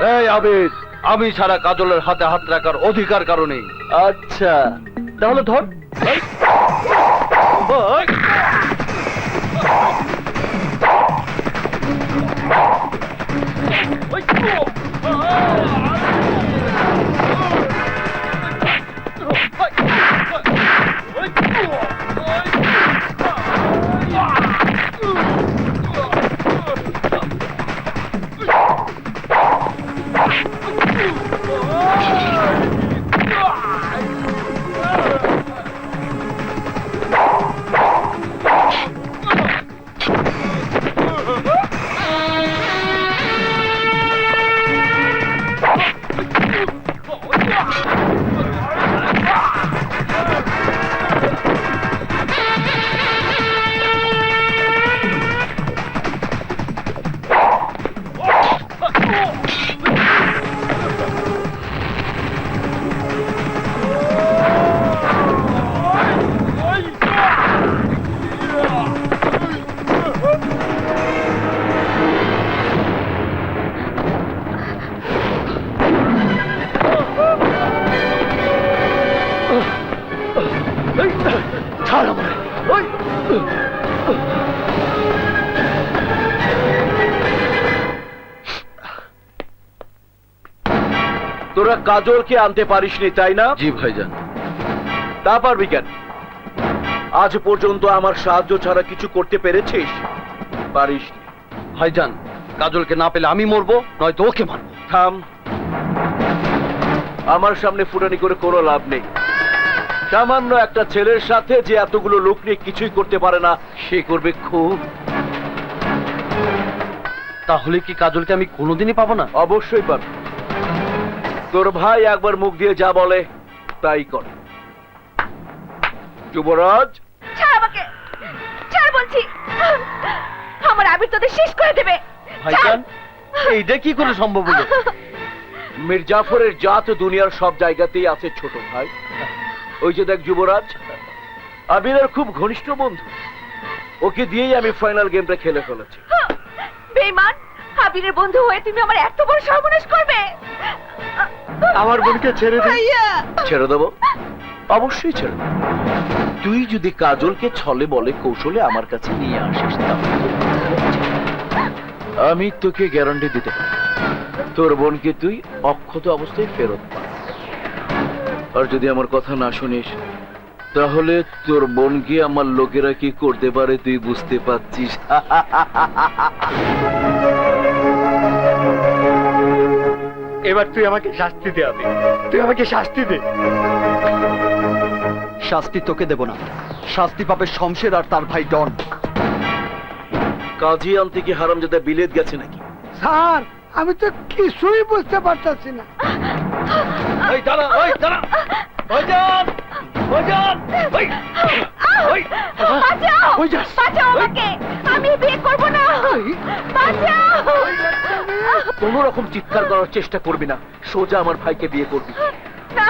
এই আবির, আমি ছাড়া কাজলের হাতে হাত রাখার অধিকার কারণে। আচ্ছা তাহলে ধর। এই! ওই! ছাড় আমায়। ওই! তোরা কাজলকে আনতে পারিসনি তাই না? জি ভাইজান। তা পারবি কেন? আজ পর্যন্ত আমার সাহায্য ছাড়া কিছু করতে পেরেছিস? পারিস। ভাইজান, কাজলকে না পেলে আমি মরবো, নয়তো ওকে মারবো। থাম। আমার সামনে ফুটানি করে কোনো লাভ নেই। সামান্য একটা ছেলের সাথে যে এতগুলো লোক নিয়ে কিছুই করতে পারে না, সে করবে খুব। তাহলে কি কাজলকে আমি কোনোদিনই পাবো না? অবশ্যই পারবে। তোর ভাই একবার মুখ দিয়ে যা বলে তাই করে। যুবরাজ, ছাড় আমাকে, ছাড় বলছি। আমার আবির তোদের শেষ করে দেবে। ভাইজান, এইটা কি করে সম্ভব হলো? মীর জাফরের জাত দুনিয়ার সব জায়গাতেই আছে ছোট ভাই। ওই যে দেখ যুবরাজ, আবিরের খুব ঘনিষ্ঠ বন্ধু। ওকে দিয়েই আমি ফাইনাল গেমটা খেলে ফেলেছি। বেঈমান, আবিরের বন্ধু হয়ে তুমি আমার এত বড় সর্বনাশ করবে? আমার বোনকে ছেড়ে দে। ভাইয়া, ছেড়ে দেবো? অবশ্যই ছেড়ে দেবো। তুই যদি কাজলকে ছলে বলে কৌশলে আমার কাছে নিয়ে আসিস, তাহলে আমি তোকে গ্যারান্টি দিতে পারি তোর বোনকে তুই অক্ষত অবস্থায় ফেরত পাবি। আর যদি আমার কথা না শুনিস, তাহলে তোর বোনকে আমার লোকেরা কি করতে পারে তুই বুঝতে পারছিস। এবার তুই আমাকে শাস্তি দে আবির, তুই আমাকে শাস্তি দে। শাস্তি তোকে দেব না, শাস্তি পাবে শমশের আর তার ভাই ডন। কাজী আনতে কি হারামজাদা বিলেত গেছে নাকি? স্যার, আমি তো কিছুই বুঝতে পারতাছি না। এই দাঁড়া, ওই দাঁড়া। ভাইজান, ভাইজান, ওই, ওই, বাঁচাও, ওই যা। বাঁচাও আমাকে, আমি বিয়ে করব না। বাঁচাও। কোন রকম চিৎকার করার চেষ্টা করবি না, সোজা আমার ভাইকে বিয়ে করবি। না।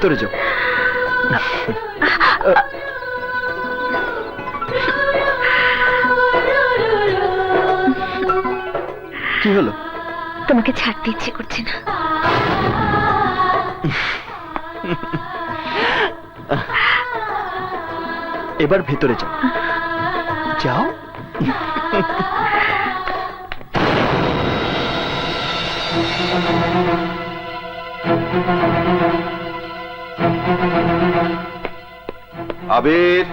ভেতরে যাও। কি হলো? তোমাকে ছাড়তে ইচ্ছে করছে না। এবার ভেতরে যাও। যাও। আবির,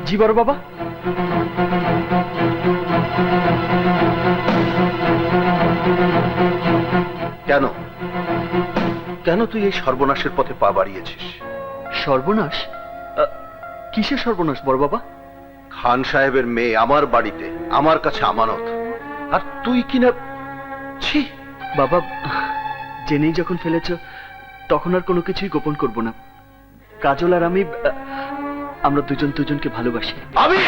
জি বড় বাবা। কেন কেন তুই এই সর্বনাশের পথে পা বাড়িয়েছিস? সর্বনাশ? কিসের সর্বনাশ বড় বাবা? খান সাহেবের মেয়ে আমার বাড়িতে, আমার কাছে আমানত, আর তুই কিনা ছি। বাবা, জেনেই যখন ফেলেছ তখন আর কোনো কিছুই গোপন করব না। কাজল আর আমি, আমরা দুজন দুজনকে ভালোবাসি। আবির,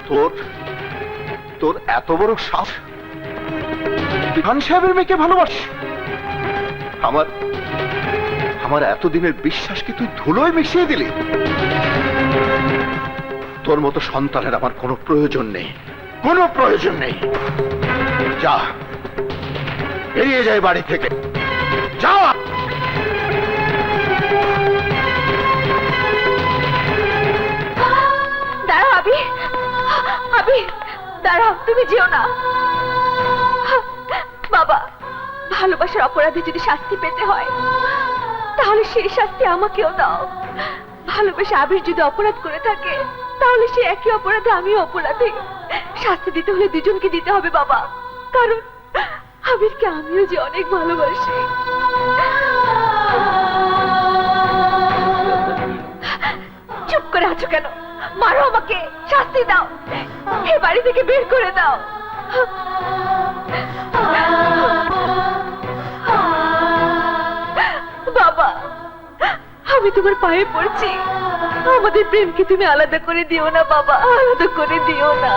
তোর তোর এত বড় সাহস! খান সাহেবের মেয়েকে ভালোবাসিস? আমার আমার এতদিনের বিশ্বাসকে তুই ধুলোয় মিশিয়ে দিলি। তোর মতো সন্তানের আমার কোনো প্রয়োজন নেই, কোনো প্রয়োজন নেই। যা, বেরিয়ে যায় বাড়ি থেকে, যা। দাঁড়াও আবি, আবি দাঁড়াও, তুমি যেও না। বাবা, ভালোবাসার অপরাধে যদি শাস্তি পেতে হয় তাহলে সেই শাস্তি আমাকেও দাও। ভালোবেসে আবির যদি অপরাধ করে থাকে তাহলে সে একই অপরাধে আমিও অপরাধী। শাস্তি দিতে হলে দুজনকে দিতে হবে বাবা, কারণ আবিরকে আমিও যে অনেক ভালোবাসি। চুপ করে আছো কেন? মারো আমাকে, শাস্তি দাও, এ বাড়ি থেকে বের করে দাও। বাবা, আমি তোমার পায়ে পড়ছি, আমাদের প্রেমকে তুমি আলাদা করে দিও না বাবা, আলাদা করে দিও না।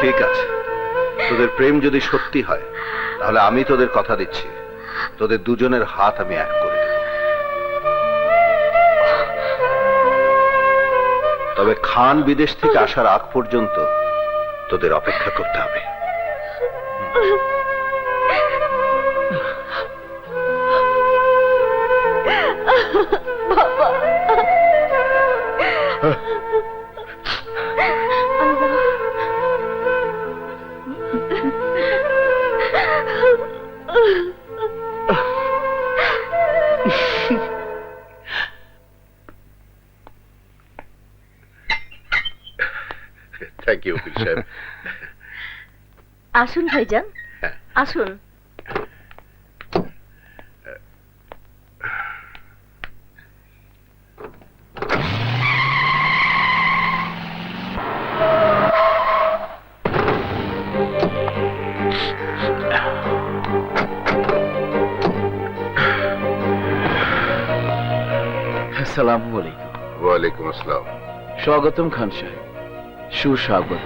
ঠিক আছে, তোদের প্রেম যদি সত্যি হয় তাহলে আমি তোদের কথা দিচ্ছি, তোদের দুজনের হাত আমি এক করে দেব। তবে খান বিদেশ থেকে আসার আগ পর্যন্ত তোদের অপেক্ষা করতে হবে। থ্যাংক ইউ উকিল সাহেব। আসুন ভাইজান, আসুন। আসসালামু আলাইকুম। ওয়ালাইকুম আসসালাম। স্বাগতম খান সাহেব, সুস্বাগত।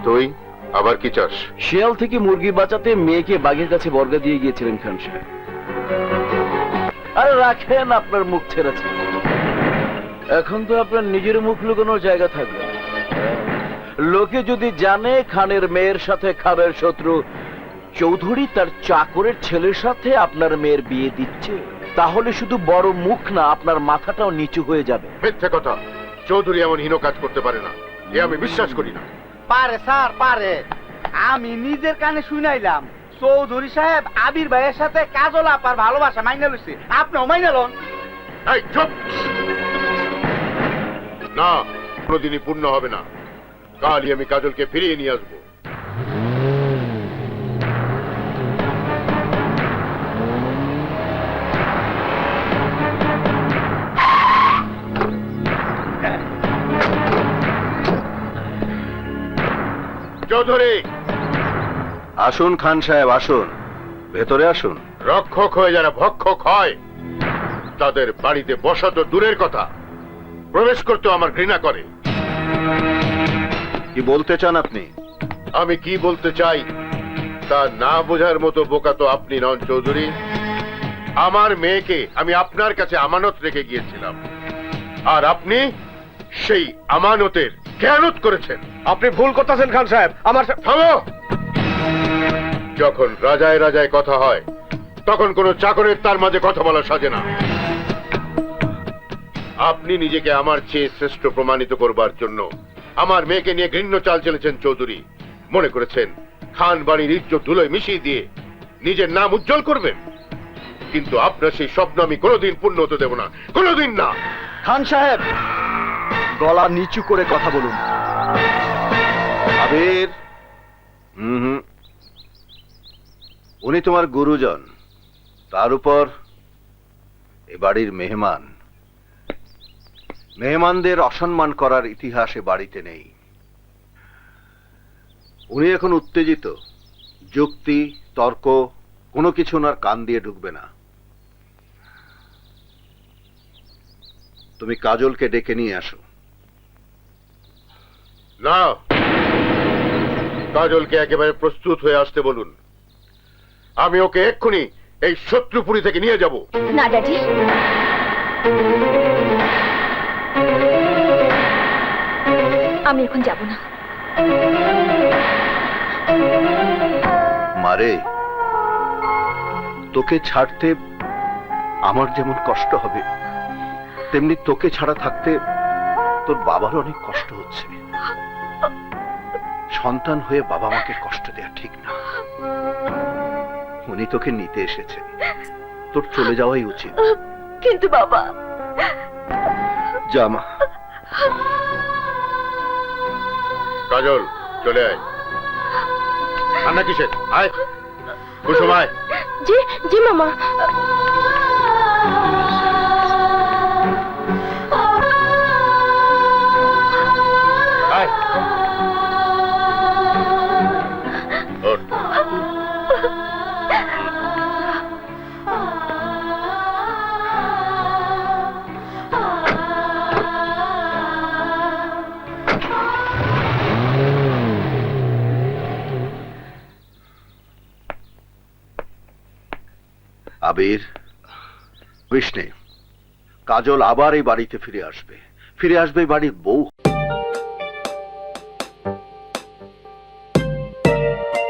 তুই আবার কি চাস? শিয়াল থেকে মুরগি বাঁচাতে মেয়েকে বাঘের কাছে বর্গা দিয়ে গিয়েছিলেন খান সাহেব। আরে রাখেন আপনার মুখ ছেড়েছে, এখন তো আপনার নিজের মুখ লুকানোর জায়গা থাকবে। লোকে যদি জানে খানের মেয়ের সাথে খানের শত্রু চৌধুরী তার চাকরের ছেলের সাথে আপনার মেয়ের বিয়ে দিচ্ছে, তাহলে শুধু বড় মুখ না, আপনার মাথাটাও নিচু হয়ে যাবে। মিথ্যে কথা, চৌধুরী এমন হীন কাজ করতে পারে না, এ আমি বিশ্বাস করি না। পারে স্যার, পারে। আমি নিজের কানে শুনাইলাম চৌধুরী সাহেব আবির ভাইয়ের সাথে কাজল আপার ভালোবাসা মাইনা লইছে, আপনিও মাইনা লন। এই চুপ! না, কোনোদিনই পূর্ণ হবে না। কালই আমি কাজলকে ফিরিয়ে নিয়ে আসবো। চৌধুরী, আসুন খান সাহেব, আসুন, ভেতরে আসুন। রক্ষক হয়ে যারা ভক্ষক হয় তাদের বাড়িতে বসা তো দূরের কথা, প্রবেশ করতে আমার ঘৃণা করে। কি বলতে চান আপনি? আমি কি বলতে চাই তা না বোঝার মতো বোকা তো আপনি নন চৌধুরী। আমার মেয়েকে আমি আপনার কাছে আমানত রেখে গিয়েছিলাম, আর আপনি সেই আমানতের খেয়ানত করেছেন। আপনি ভুল করতেছেন খান সাহেব। আমার থামো! যখন রাজায় রাজায় কথা হয় তখন কোন চাকরের তার মাঝে কথা বলা সাজে না। আপনি নিজেকে আমার চেয়ে শ্রেষ্ঠ প্রমাণিত করবার জন্য আমার মেয়েকে নিয়ে ঘৃণ্য চাল চলেছেন চৌধুরী। মনে করেছেন খান বাড়ির ইজ্জত ধুলোয় মিশিয়ে দিয়ে নিজের নাম উজ্জ্বল করবেন, কিন্তু আপনার সেই স্বপ্ন আমি কোনোদিন পূর্ণ হতে দেব না, কোনোদিন না। খান সাহেব, গলা নিচু করে কথা বলুন। আবির, উনি তোমার গুরুজন, তার উপর এ বাড়ির মেহমান। মেহমানদের অসম্মান করার ইতিহাস এ বাড়িতে নেই। উনি এখন উত্তেজিত, যুক্তি তর্ক কোনো কিছু ওনার কান দিয়ে ঢুকবে না। তুমি কাজলকে ডেকে নিয়ে আসো। না, কাজলকে একেবারে প্রস্তুত হয়ে আসতে বলুন। আমি ওকে এক্ষুনি এই শত্রুপুরী থেকে নিয়ে যাব। না ড্যাডি, আমি এখন যাব না। মারে, তোকে ছাড়তে আমার যেমন কষ্ট হবে, তেমনি তোকে ছাড়া থাকতে তোর বাবার অনেক কষ্ট হচ্ছে। সন্তান হয়ে বাবা মাকে কষ্ট দেয়া ঠিক না। উনি তোকে নিতে এসেছেন, তোর চলে যাওয়াই উচিত। কিন্তু বাবা, জামা। কাজল, চলে আয়। রান্না কিসের? আয় কুসুম, আয়। জি জি মামা। আয়। ওঠ। আবির, বিষ্ণে, কাজল আবার এই বাড়িতে ফিরে আসবে, ফিরে আসবে এই বাড়ির বউ।